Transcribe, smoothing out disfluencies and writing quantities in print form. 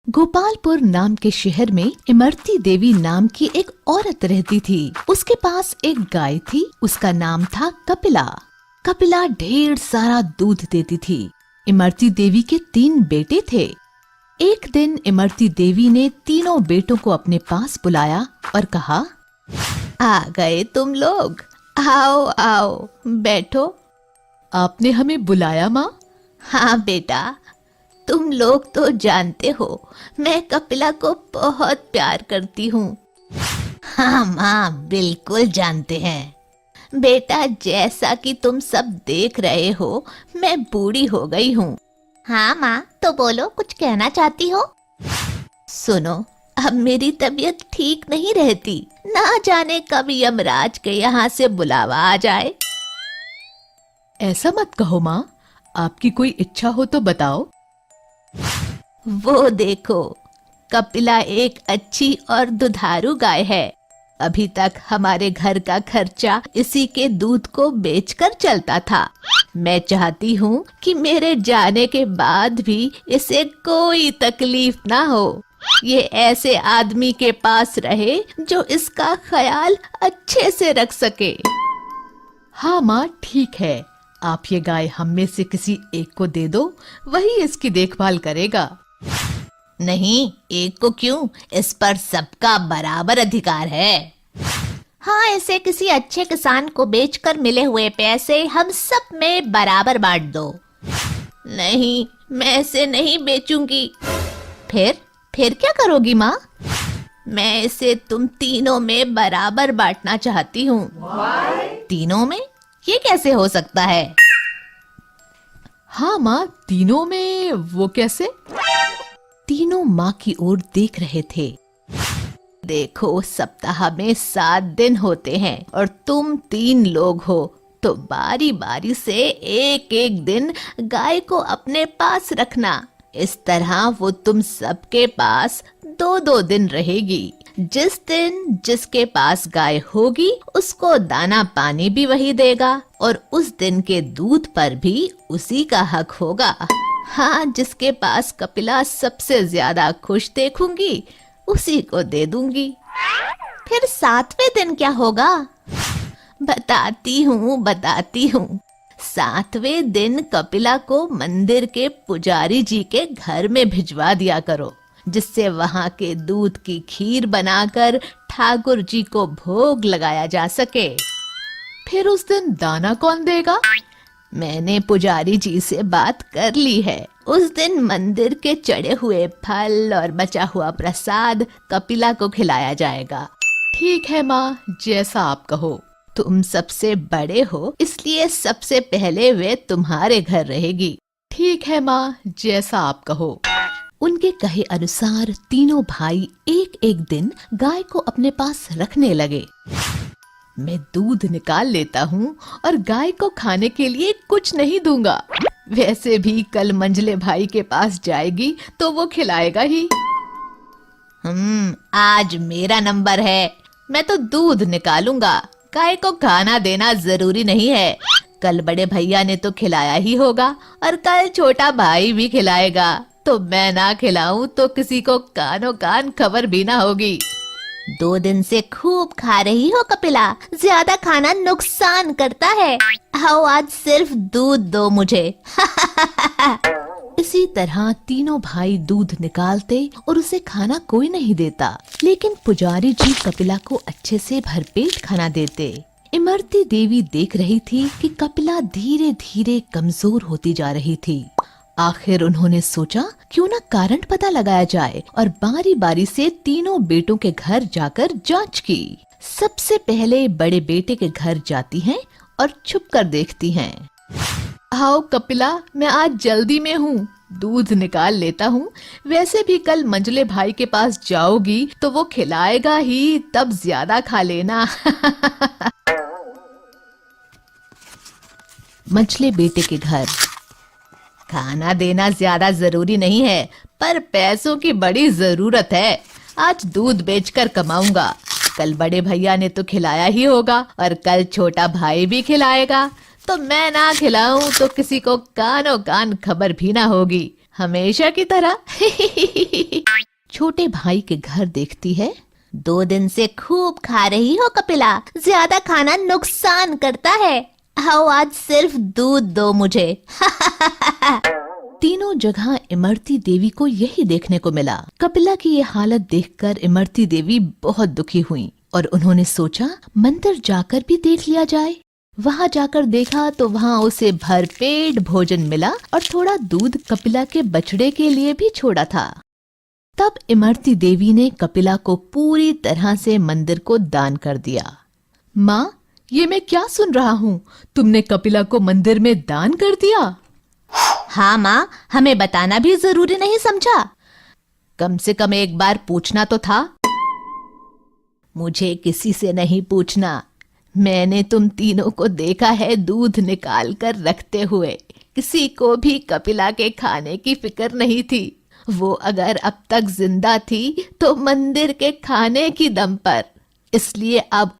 गोपालपुर नाम के शहर में इमरती देवी नाम की एक औरत रहती थी। उसके पास एक गाय थी। उसका नाम था कपिला। कपिला ढेर सारा दूध देती थी। इमरती देवी के 3 बेटे थे। एक दिन इमरती देवी ने तीनों बेटों को अपने पास बुलाया और कहा, आ गए तुम लोग, आओ आओ बैठो। आपने हमें बुलाया माँ? हाँ बेटा, तुम लोग तो जानते हो मैं कपिला को बहुत प्यार करती हूँ। हाँ माँ, बिल्कुल जानते हैं। बेटा, जैसा कि तुम सब देख रहे हो मैं बूढ़ी हो गई हूँ। हाँ माँ, तो बोलो, कुछ कहना चाहती हो? सुनो, अब मेरी तबीयत ठीक नहीं रहती। ना जाने कब यमराज के यहाँ से बुलावा आ जाए। ऐसा मत कहो माँ, आपकी कोई इच्छा हो तो बताओ। वो देखो, कपिला एक अच्छी और दुधारू गाय है। अभी तक हमारे घर का खर्चा इसी के दूध को बेचकर चलता था। मैं चाहती हूँ कि मेरे जाने के बाद भी इसे कोई तकलीफ ना हो। ये ऐसे आदमी के पास रहे जो इसका ख्याल अच्छे से रख सके। हाँ माँ, ठीक है। आप ये गाय हम में से किसी एक को दे दो, वही इसकी देखभाल करेगा। नहीं, एक को क्यों? इस पर सबका बराबर अधिकार है। हाँ, इसे किसी अच्छे किसान को बेचकर मिले हुए पैसे हम सब में बराबर बांट दो। नहीं, मैं इसे नहीं बेचूंगी। फिर क्या करोगी माँ? मैं इसे तुम तीनों में बराबर बांटना चाहती हूँ। तीनों में? ये कैसे हो सकता है? हाँ माँ, तीनों में वो कैसे? तीनों माँ की ओर देख रहे थे। देखो, सप्ताह में 7 दिन होते हैं और तुम 3 लोग हो, तो बारी बारी से एक एक दिन गाय को अपने पास रखना। इस तरह वो तुम सबके पास 2-2 दिन रहेगी। जिस दिन जिसके पास गाय होगी उसको दाना पानी भी वही देगा और उस दिन के दूध पर भी उसी का हक होगा। हाँ, जिसके पास कपिला सबसे ज्यादा खुश देखूंगी उसी को दे दूंगी। फिर 7वें दिन क्या होगा? बताती हूँ। 7वें दिन कपिला को मंदिर के पुजारी जी के घर में भिजवा दिया करो, जिससे वहां के दूध की खीर बनाकर ठाकुर जी को भोग लगाया जा सके। फिर उस दिन दाना कौन देगा? मैंने पुजारी जी से बात कर ली है। उस दिन मंदिर के चढ़े हुए फल और बचा हुआ प्रसाद कपिला को खिलाया जाएगा। ठीक है माँ, जैसा आप कहो। तुम सबसे बड़े हो, इसलिए सबसे पहले वे तुम्हारे घर रहेगी। ठीक है माँ, जैसा आप कहो। उनके कहे अनुसार तीनों भाई एक एक दिन गाय को अपने पास रखने लगे। मैं दूध निकाल लेता हूँ और गाय को खाने के लिए कुछ नहीं दूंगा। वैसे भी कल मंझले भाई के पास जाएगी तो वो खिलाएगा ही। आज मेरा नंबर है। मैं तो दूध निकालूंगा। गाय को खाना देना जरूरी नहीं है। कल बड़े भैया ने तो खिलाया ही होगा और कल छोटा भाई भी खिलाएगा। तो मैं ना खिलाऊं तो किसी को कानो कान खबर भी ना होगी। 2 दिन से खूब खा रही हो कपिला, ज्यादा खाना नुकसान करता है। आओ, आज सिर्फ दूध दो मुझे। इसी तरह तीनों भाई दूध निकालते और उसे खाना कोई नहीं देता, लेकिन पुजारी जी कपिला को अच्छे से भरपेट खाना देते। इमरती देवी देख रही थी कि कपिला धीरे धीरे कमजोर होती जा रही थी। आखिर उन्होंने सोचा क्यों ना कारण पता लगाया जाए और बारी बारी से तीनों बेटों के घर जाकर जांच की। सबसे पहले बड़े बेटे के घर जाती हैं और छुप कर देखती हैं। आओ कपिला, मैं आज जल्दी में हूँ, दूध निकाल लेता हूँ। वैसे भी कल मंझले भाई के पास जाओगी तो वो खिलाएगा ही, तब ज्यादा खा लेना। मंझले बेटे के घर। खाना देना ज्यादा जरूरी नहीं है, पर पैसों की बड़ी जरूरत है। आज दूध बेचकर कमाऊंगा। कल बड़े भैया ने तो खिलाया ही होगा और कल छोटा भाई भी खिलाएगा। तो मैं ना खिलाऊं तो किसी को कानो कान खबर भी ना होगी। हमेशा की तरह। छोटे भाई के घर देखती है। 2 दिन से खूब खा रही हो कपिला, ज्यादा खाना नुकसान करता है। आओ आज सिर्फ दूध दो मुझे। तीनों जगह इमरती देवी को यही देखने को मिला। कपिला की ये हालत देखकर इमरती देवी बहुत दुखी हुई और उन्होंने सोचा मंदिर जाकर भी देख लिया जाए। वहां जाकर देखा तो वहां उसे भरपेट भोजन मिला और थोड़ा दूध कपिला के बछड़े के लिए भी छोड़ा था। तब इमरती देवी ने कपिला को पूरी तरह से मंदिर को दान कर दिया। माँ, ये मैं क्या सुन रहा हूँ? तुमने कपिला को मंदिर में दान कर दिया? हाँ माँ, हमें बताना भी जरूरी नहीं समझा? कम से कम एक बार पूछना तो था। मुझे किसी से नहीं पूछना। मैंने तुम तीनों को देखा है दूध निकाल कर रखते हुए। किसी को भी कपिला के खाने की फिक्र नहीं थी। वो अगर अब तक जिंदा थी तो मंदिर के खाने की दम पर। इसलिए अब